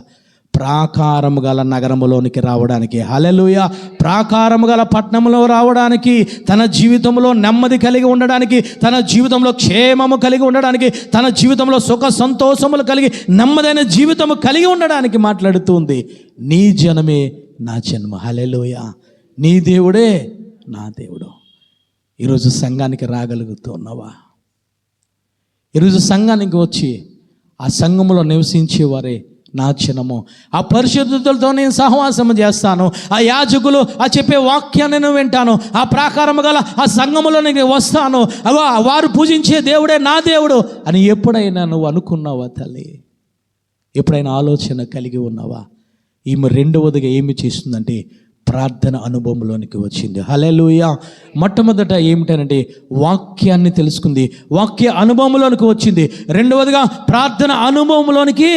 ప్రాకారము గల నగరములోనికి రావడానికి. హల్లెలూయా. ప్రాకారము గల పట్టణంలో రావడానికి, తన జీవితంలో నెమ్మది కలిగి ఉండడానికి, తన జీవితంలో క్షేమము కలిగి ఉండడానికి, తన జీవితంలో సుఖ సంతోషములు కలిగి నెమ్మదైన జీవితము కలిగి ఉండడానికి మాట్లాడుతుంది. నీ జనమే నా జన్మ. హల్లెలూయా. నీ దేవుడే నా దేవుడు. ఈరోజు సంఘానికి రాగలుగుతున్నావా? ఈరోజు సంఘానికి వచ్చి ఆ సంఘములో నివసించేవారే నా జనము, ఆ పరిశుద్ధులతో నేను సహవాసం చేస్తాను, ఆ యాజకులు ఆ చెప్పే వాక్యాన్ని నేను వింటాను, ఆ ప్రాకారము గల ఆ సంఘములో నేను వస్తాను, వారు పూజించే దేవుడే నా దేవుడు అని ఎప్పుడైనా నువ్వు అనుకున్నావా తల్లి? ఎప్పుడైనా ఆలోచన కలిగి ఉన్నావా? ఈమె రెండవదిగా ఏమి చేస్తుందంటే ప్రార్థన అనుభవంలోనికి వచ్చింది. హల్లెలూయా. మొట్టమొదట ఏమిటనంటే వాక్యాన్ని తెలుసుకుంది, వాక్య అనుభవంలోనికి వచ్చింది. రెండవదిగా ప్రార్థన అనుభవంలోనికి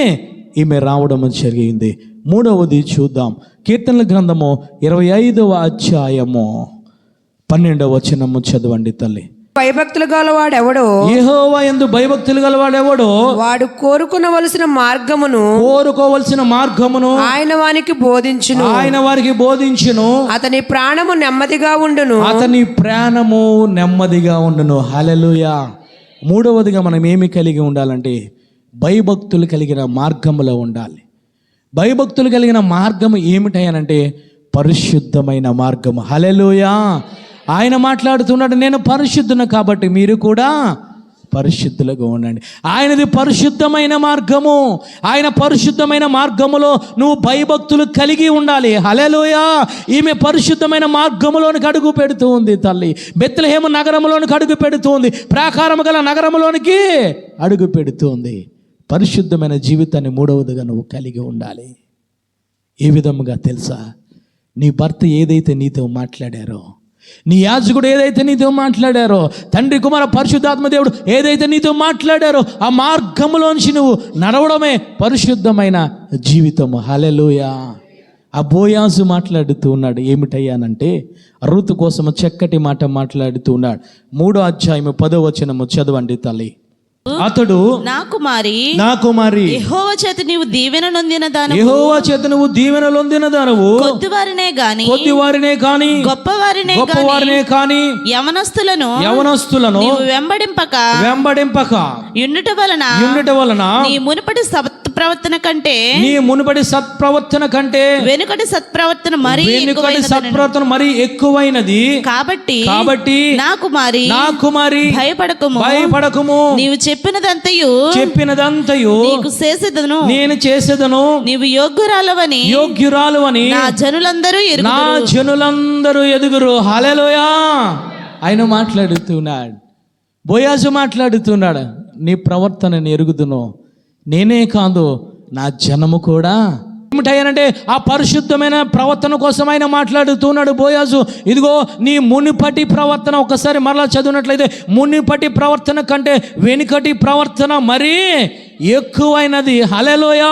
ఈమె రావడం జరిగింది. మూడవది చూద్దాం. కీర్తనల గ్రంథము 25వ అధ్యాయము 12వ వచనము చదవండి తల్లి. భయభక్తులు గలవాడెవడో, యెహోవా యందు భయభక్తులు గలవాడెవడో వాడు కోరుకోవలసిన మార్గమును ఆయన వానికి బోధించును, ఆయన వారికి బోధించును, అతని ప్రాణము నెమ్మదిగా ఉండును, అతని ప్రాణము నెమ్మదిగా ఉండును. హల్లెలూయా. మూడవదిగా మనం ఏమి కలిగి ఉండాలంటే భయభక్తులు కలిగిన మార్గములో ఉండాలి. భయభక్తులు కలిగిన మార్గము ఏమిటనంటే పరిశుద్ధమైన మార్గము. హల్లెలూయా. ఆయన మాట్లాడుతున్నాడు, నేను పరిశుద్ధును కాబట్టి మీరు కూడా పరిశుద్ధులుగా ఉండండి. ఆయనది పరిశుద్ధమైన మార్గము. ఆయన పరిశుద్ధమైన మార్గములో నువ్వు భయభక్తులు కలిగి ఉండాలి. హల్లెలూయా. ఈమె పరిశుద్ధమైన మార్గములోనికి అడుగు పెడుతూ ఉంది తల్లి. బెత్లెహేము నగరంలోనికి అడుగు పెడుతూ ఉంది, ప్రాకారము గల నగరంలోనికి అడుగు పెడుతూ ఉంది. పరిశుద్ధమైన జీవితాన్ని మూడవదిగా నువ్వు కలిగి ఉండాలి. ఏ విధముగా తెలుసా? నీ భర్త ఏదైతే నీతో మాట్లాడారో, నీ యాజకుడు ఏదైతే నీతో మాట్లాడారో, తండ్రి కుమార పరిశుద్ధాత్మ దేవుడు ఏదైతే నీతో మాట్లాడారో ఆ మార్గంలోంచి నువ్వు నడవడమే పరిశుద్ధమైన జీవితము. హల్లెలూయా. ఆ బోయాజు మాట్లాడుతూ ఉన్నాడు. ఏమిటయ్యానంటే రూతు కోసం చక్కటి మాట మాట్లాడుతూ ఉన్నాడు. 3వ అధ్యాయము 10వ వచనము చదవండి తల్లి. అతడు నా కుమారి యెహోవా చేత నీవు దీవెన నొందిన దానవు, యెహోవా చేత నువ్వు దీవెన నొందిన దానవు, కొద్దివారినే గాని గొప్పవారినే కాని యవనస్తులను నీవు వెంబడింపక యుండుట వలన నీ మునుపటి సత్ప్రవర్తన కంటే నీ మునుపటి సత్ప్రవర్తన కంటే వెనుకటి సత్ప్రవర్తన మరీ వెనుకటి ఎక్కువైనదనెను. సత్ప్రవర్తన మరీ ఎక్కువైనది. కాబట్టి నా కుమారి భయపడకుము, నీవు చెప్పినదంతయు నీకు చేసేదను, నేను చేసేదను, నీవు యోగ్యురాలవని నా జనులందరూ ఎదుగురు. హల్లెలూయా. ఆయన మాట్లాడుతున్నాడు, బోయాజు మాట్లాడుతున్నాడు, నీ ప్రవర్తనని ఎరుగుదును, నేనే కాదు నా జనము కూడా. ఏమిటయ్యానంటే ఆ పరిశుద్ధమైన ప్రవర్తన కోసం ఆయన మాట్లాడుతున్నాడు బోయాజు. ఇదిగో నీ మునిపటి ప్రవర్తన, ఒకసారి మరలా చదివినట్లయితే, మునిపటి ప్రవర్తన కంటే వెనుకటి ప్రవర్తన మరీ ఎక్కువైనది. హల్లెలూయా.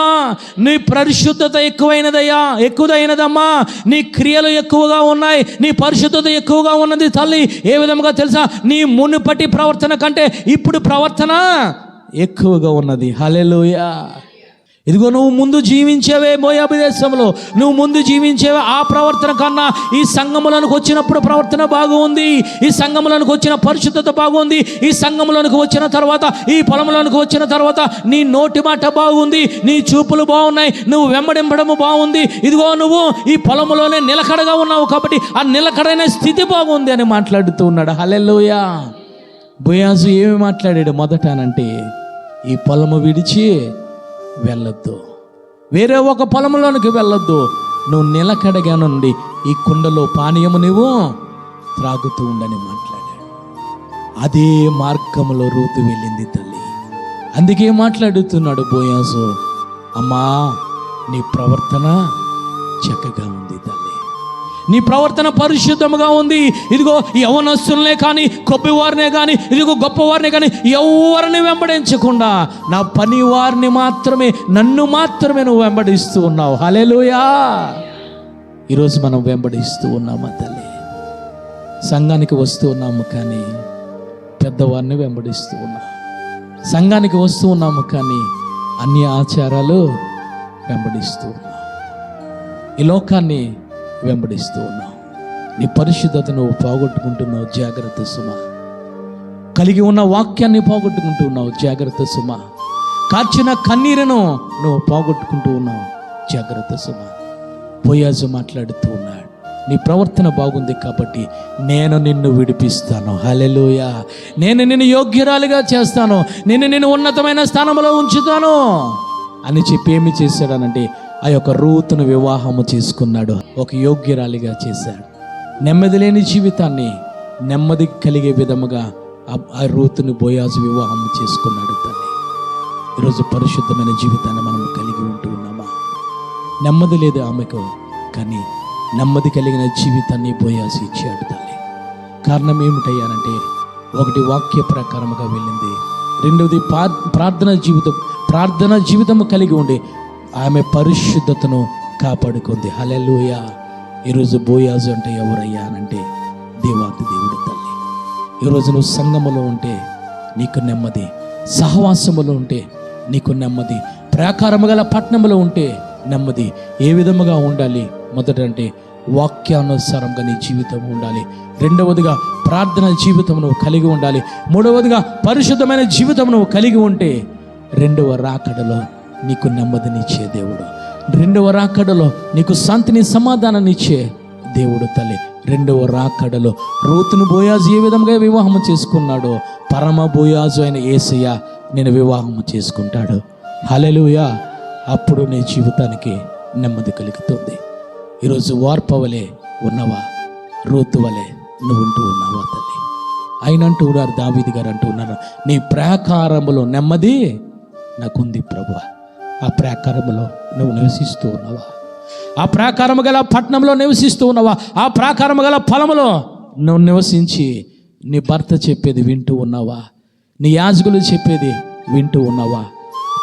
నీ పరిశుద్ధత ఎక్కువైనదమ్మా. నీ క్రియలు ఎక్కువగా ఉన్నాయి, నీ పరిశుద్ధత ఎక్కువగా ఉన్నది తల్లి. ఏ విధంగా తెలుసా? నీ మునుపటి ప్రవర్తన కంటే ఇప్పుడు ప్రవర్తన ఎక్కువగా ఉన్నది. హల్లెలూయా. ఇదిగో నువ్వు ముందు జీవించేవే మోయాబు దేశంలో, నువ్వు ముందు జీవించేవే ఆ ప్రవర్తన కన్నా ఈ సంఘములకు వచ్చినప్పుడు ప్రవర్తన బాగుంది, ఈ సంఘములకు వచ్చిన పరిశుద్ధత బాగుంది, ఈ సంఘములకు వచ్చిన తర్వాత, ఈ పొలములకు వచ్చిన తర్వాత నీ నోటి మాట బాగుంది, నీ చూపులు బాగున్నాయి, నువ్వు వెంబడింపడము బాగుంది. ఇదిగో నువ్వు ఈ పొలములోనే నిలకడగా ఉన్నావు కాబట్టి ఆ నిలకడైన స్థితి బాగుంది అని మాట్లాడుతూ ఉన్నాడు. హల్లెలూయా. బోయాజు ఏమి మాట్లాడాడు మొదట అనంటే, ఈ పొలము విడిచి వెళ్ళొద్దు, వేరే ఒక పొలంలోనికి వెళ్ళొద్దు, నువ్వు నిలకడగా నుండి ఈ కుండలో పానీయము నువ్వు త్రాగుతూ ఉండని మాట్లాడాడు. అదే మార్గంలో రూతు వెళ్ళింది తల్లి. అందుకే మాట్లాడుతున్నాడు బోయాజు, అమ్మా నీ ప్రవర్తన చక్కగా ఉంది తల్లి, నీ ప్రవర్తన పరిశుద్ధముగా ఉంది. ఇదిగో యవనస్తులనే కానీ, కొబ్బివారినే కానీ, ఇదిగో గొప్పవారినే కానీ ఎవరిని వెంబడించకుండా నా పని వారిని మాత్రమే, నన్ను మాత్రమే నువ్వు వెంబడిస్తూ ఉన్నావు. హల్లెలూయా. ఈరోజు మనం వెంబడిస్తూ ఉన్నామా తల్లి? సంఘానికి వస్తూ ఉన్నాము కానీ పెద్దవారిని వెంబడిస్తూ ఉన్నాం, సంఘానికి వస్తూ ఉన్నాము కానీ అన్ని ఆచారాలు వెంబడిస్తూ ఉన్నాం, ఈ లోకాన్ని వెంబడిస్తూ ఉన్నావు. నీ పరిశుద్ధతను పోగొట్టుకుంటున్నావు, జాగ్రత్త సుమా. కలిగి ఉన్న వాక్యాన్ని పోగొట్టుకుంటూ ఉన్నావు, జాగ్రత్త సుమా. కార్చిన కన్నీరును నువ్వు పోగొట్టుకుంటూ ఉన్నావు, జాగ్రత్త సుమా. బోయాజు మాట్లాడుతూ ఉన్నాడు, నీ ప్రవర్తన బాగుంది కాబట్టి నేను నిన్ను విడిపిస్తాను. హల్లెలూయా. నేను నిన్ను యోగ్యురాలిగా చేస్తాను, నిన్ను ఉన్నతమైన స్థానంలో ఉంచుతాను అని చెప్పి ఏమి చేశాడనంటే ఆ యొక్క రూతును వివాహము చేసుకున్నాడు, ఒక యోగ్యురాలిగా చేశాడు. నెమ్మది లేని జీవితాన్ని నెమ్మది కలిగే విధముగా ఆ రూతును బోయాజు వివాహం చేసుకున్నాడు తల్లి. ఈరోజు పరిశుద్ధమైన జీవితాన్ని మనం కలిగి ఉంటూ ఉన్నామా? నెమ్మది లేదు ఆమెకు, కానీ నెమ్మది కలిగిన జీవితాన్ని బోయాజు ఇచ్చాడు తల్లి. కారణం ఏమిటయ్యానంటే, ఒకటి వాక్య ప్రకారముగా వెళ్ళింది, రెండవది ప్రార్థన జీవితము కలిగి ఉండి ఆమె పరిశుద్ధతను కాపాడుకుంది. హల్లెలూయా. ఈరోజు బోయాజు అంటే ఎవరయ్యా అనంటే దేవాతి దేవుడు తల్లి. ఈరోజు నువ్వు సంఘములో ఉంటే నీకు నెమ్మది, సహవాసములో ఉంటే నీకు నెమ్మది, ప్రాకారము గల పట్టణములో ఉంటే నెమ్మది. ఏ విధముగా ఉండాలి? మొదటంటే వాక్యానుసారంగా నీ జీవితం ఉండాలి, రెండవదిగా ప్రార్థన జీవితం నువ్వు కలిగి ఉండాలి, మూడవదిగా పరిశుద్ధమైన జీవితం నువ్వు కలిగి ఉంటే రెండవ రాకడలో నీకు నెమ్మదినిచ్చే దేవుడు, రెండవ రాకడలో నీకు శాంతిని సమాధానాన్నిచ్చే దేవుడు తల్లి. రెండవ రాకడలో రూతును బోయాజు ఏ విధంగా వివాహం చేసుకున్నాడో పరమ బోయాజు అయిన యేసయ్య నేను వివాహం చేసుకుంటాడు. హల్లెలూయా. అప్పుడు నీ జీవితానికి నెమ్మది కలుగుతుంది. ఈరోజు వార్పవలే ఉన్నవా? రూతు వలె నువ్వు ఉంటూ ఉన్నావా తల్లి? ఆయన అంటూ ఉన్నారు, దావీదు గారు అంటూ ఉన్నారు, నీ ప్రాకారములో నెమ్మది నాకుంది ప్రభువా. ఆ ప్రాకారములో నువ్వు నివసిస్తూ ఉన్నావా? ఆ ప్రాకారము గల పట్టణంలో నివసిస్తూ ఉన్నావా? ఆ ప్రాకారము గల పొలములో నువ్వు నివసించి నీ భర్త చెప్పేది వింటూ ఉన్నావా? నీ యాజకులు చెప్పేది వింటూ ఉన్నావా?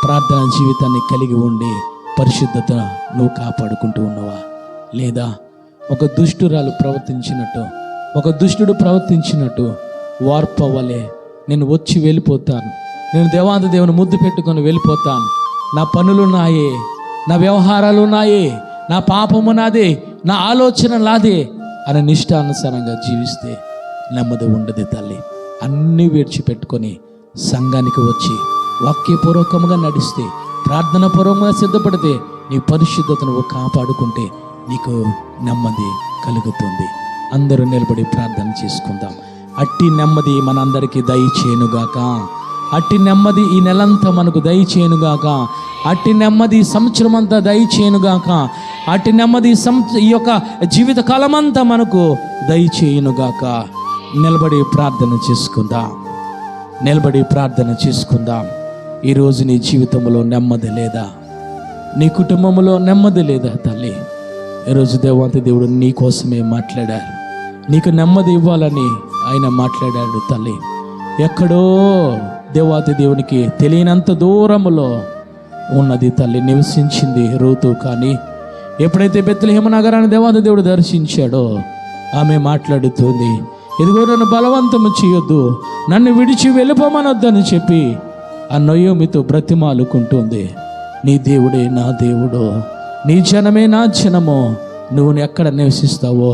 ప్రార్థన జీవితాన్ని కలిగి ఉండి పరిశుద్ధత నువ్వు కాపాడుకుంటూ ఉన్నావా? లేదా ఒక దుష్టురాలు ప్రవర్తించినట్టు, ఒక దుష్టుడు ప్రవర్తించినట్టు వార్పవలే నేను వచ్చి వెళ్ళిపోతాను, నేను దేవాది దేవుని ముద్దు పెట్టుకొని వెళ్ళిపోతాను, నా పనులు నాయే, నా వ్యవహారాలు నాయే, నా పాపము నాదే, నా ఆలోచన నాదే అని నిష్టానుసారంగా జీవిస్తే నెమ్మది ఉండదు తల్లి. అన్నీ విడిచిపెట్టుకొని సంఘానికి వచ్చి వాక్యపూర్వకంగా నడిస్తే, ప్రార్థన పూర్వకంగా సిద్ధపడితే నీ పరిశుద్ధతను నువ్వు కాపాడుకుంటే నీకు నెమ్మది కలుగుతుంది. అందరూ నిలబడి ప్రార్థన చేసుకుందాం. అట్టి నెమ్మది మనందరికీ దయచేయునుగాక. అట్టి నెమ్మది ఈ నెలంతా మనకు దయచేయునుగాక. అట్టి నెమ్మది సంవత్సరం అంతా దయచేయునుగాక. అట్టి నెమ్మది ఈ యొక్క జీవితకాలం అంతా మనకు దయచేయునుగాక. నిలబడి ప్రార్థన చేసుకుందాం. నిలబడి ప్రార్థన చేసుకుందాం. ఈరోజు నీ జీవితంలో నెమ్మది లేదా? నీ కుటుంబంలో నెమ్మది లేదా తల్లి? ఈరోజు దేవాంతి దేవుడు నీ కోసమే మాట్లాడారు. నీకు నెమ్మది ఇవ్వాలని ఆయన మాట్లాడాడు తల్లి. ఎక్కడో దేవాతి దేవునికి తెలియనంత దూరములో ఉన్నది తల్లి నివసించింది రూతు. కానీ ఎప్పుడైతే బెత్లెహేము నగరాన్ని దేవాతి దేవుడు దర్శించాడో ఆమె మాట్లాడుతుంది, ఇదిగో నన్ను బలవంతము చేయొద్దు, నన్ను విడిచి వెళ్ళిపోమనొద్దని చెప్పి ఆ నయోమితో బ్రతిమాలుకుంటుంది. నీ దేవుడే నా దేవుడు, నీ జనమే నా జనము, నువ్వు ఎక్కడ నివసిస్తావో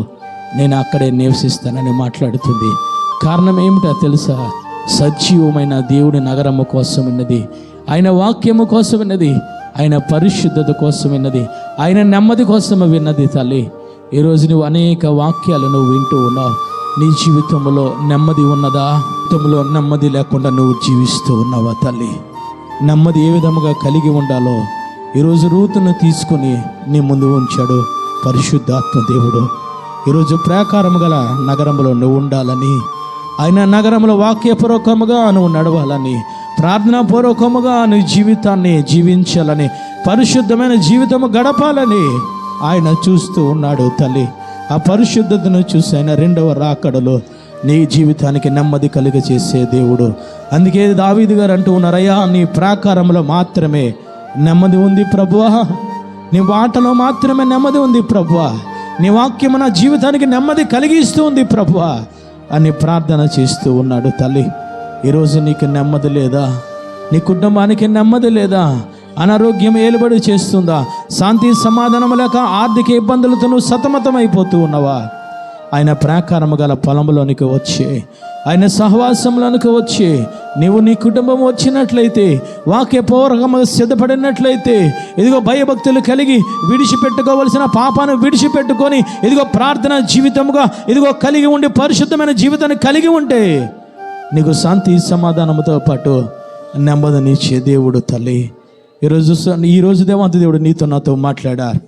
నేను అక్కడే నివసిస్తానని మాట్లాడుతుంది. కారణం ఏమిటో తెలుసా? సజీవమైన దేవుడి నగరము కోసం ఉన్నది, ఆయన వాక్యము కోసం ఉన్నది, ఆయన పరిశుద్ధత కోసం విన్నది, ఆయన నెమ్మది కోసం విన్నది తల్లి. ఈరోజు నువ్వు అనేక వాక్యాలు నువ్వు వింటూ ఉన్నావు. నీ జీవితంలో నెమ్మది ఉన్నదా? జీవితంలో నెమ్మది లేకుండా నువ్వు జీవిస్తూ ఉన్నావా తల్లి? నెమ్మది ఏ విధముగా కలిగి ఉండాలో ఈరోజు రూతును తీసుకుని నీ ముందు ఉంచాడు పరిశుద్ధాత్మ దేవుడు. ఈరోజు ప్రాకారము గల నగరంలో నువ్వు ఉండాలని, ఆయన నగరంలో వాక్యపూర్వకముగా నువ్వు నడవాలని, ప్రార్థనాపూర్వకముగా నీ జీవితాన్ని జీవించాలని, పరిశుద్ధమైన జీవితము గడపాలని ఆయన చూస్తూ ఉన్నాడు తల్లి. ఆ పరిశుద్ధతను చూసి ఆయన రెండవ రాకడలో నీ జీవితానికి నెమ్మది కలుగజేసే దేవుడు. అందుకే దావీదు గారు అంటూ ఉన్నారు, అయ్యా నీ ప్రాకారంలో మాత్రమే నెమ్మది ఉంది ప్రభువా, నీ వాటలో మాత్రమే నెమ్మది ఉంది ప్రభువా, నీ వాక్యము నా జీవితానికి నెమ్మది కలిగిస్తూ ఉంది ప్రభువా అని ప్రార్థన చేస్తూ ఉన్నాడు తల్లి. ఈరోజు నీకు నెమ్మది లేదా? నీ కుటుంబానికి నెమ్మది లేదా? అనారోగ్యం ఏలుబడి చేస్తుందా? శాంతి సమాధానం లేక ఆర్థిక ఇబ్బందులతో నువ్వు సతమతమైపోతూ ఉన్నావా? ఆయన ప్రాకారము గల పొలంలోనికి వచ్చి, ఆయన సహవాసంలోనికి వచ్చి నీవు నీ కుటుంబం వచ్చినట్లయితే, వాక్యపూర్వకంగా సిద్ధపడినట్లయితే, ఇదిగో భయభక్తులు కలిగి విడిచిపెట్టుకోవలసిన పాపాన్ని విడిచిపెట్టుకొని ఇదిగో ప్రార్థన జీవితముగా ఇదిగో కలిగి ఉండి పరిశుద్ధమైన జీవితాన్ని కలిగి ఉంటే నీకు శాంతి సమాధానంతో పాటు నెమ్మదినిచ్చే దేవుడు తల్లి. ఈరోజు దేవాంత దేవుడు నీతో నాతో మాట్లాడారు.